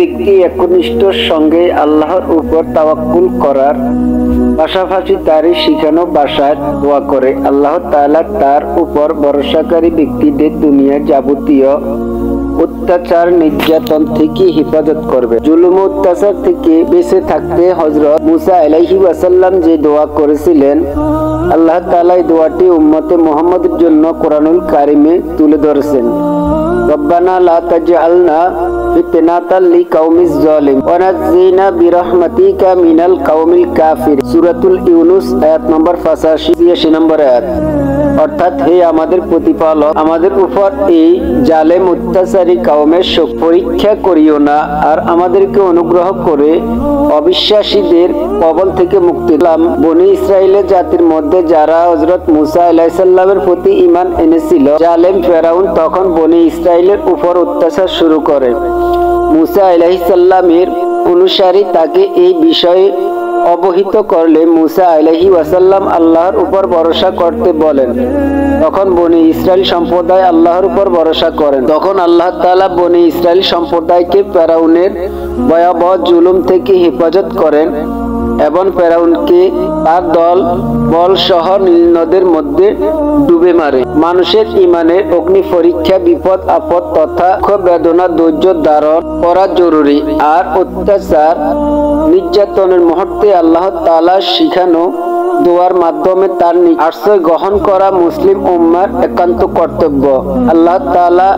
ব্যক্তি একনিষ্ঠর সঙ্গে আল্লাহর উপর তাওয়াক্কুল করার পাশাপাশি তারই শিখানো ভাষায় দোয়া করে, আল্লাহ তাআলা তার উপর ভরসাকারী ব্যক্তিদের দুনিয়ার যাবতীয় অত্যাচার নির্যাতন থেকে হেফাজত করবে। জুলুম ও অত্যাচার থেকে বেঁচে থাকতে হযরত মুসা আলাইহি ওয়াসাল্লাম যে দোয়া করেছিলেন, আল্লাহ তাআলা এই দোয়াটি উম্মতে মুহাম্মদের জন্য কোরআনুল কারিমে তুলে ধরেছেন। রব্বানা লা তাজআলনা ফিতনাতাল লিকাওমিজ জালিম ওয়া নাজ্জিনা বিরহমাতিকা মিনাল কাওমিল কাফির। সূরাতুল ইউনুস আয়াত নম্বর 85 নম্বর আয়াত। অর্থাৎ, হে আমাদের প্রতিপালক, আমাদের উপর এই জালেম অত্যাচারী কওমের পরীক্ষা করিও না, আর আমাদেরকে অনুগ্রহ করে অবিশ্বাসীদের কবল থেকে মুক্তি দাও। বনী ইসরাইলের জাতির মধ্যে যারা হযরত মুসা আলাইহিস সালামের প্রতি ঈমান এনেছিল, জালেম ফেরাউন তখন বনী ইসরাইলের উপর অত্যাচার শুরু করে। মুসা আলাইহিস সালামের অনুসারী তাকে এই বিষয়ে অবহিত করলে মুসা আলাইহি ওয়াসাল্লাম আল্লাহর উপর ভরসা করতে বলেন। তখন বনী ইসরাইল সম্প্রদায় আল্লাহর উপর ভরসা করেন। তখন আল্লাহ তাআলা বনী ইসরাইল সম্প্রদায়কে ফেরাউনের ভয়াবহ জুলুম থেকে হেফাজত করেন এবং ফেরাউনকে তার দল বল সহ নীল নদের মধ্যে ডুবে মারে। মানুষের ঈমানের অগ্নি পরীক্ষা, বিপদ আপদ তথা বেদনা ধৈর্য ধারণ করা জরুরি। আর অত্যাচার নির্যাতনের মুহূর্তে আল্লাহ তাআলা শিখানো দোয়ার মাধ্যমে তার আশ্রয় গ্রহণ করা মুসলিম উম্মার একান্ত কর্তব্য। আল্লাহ তাআলা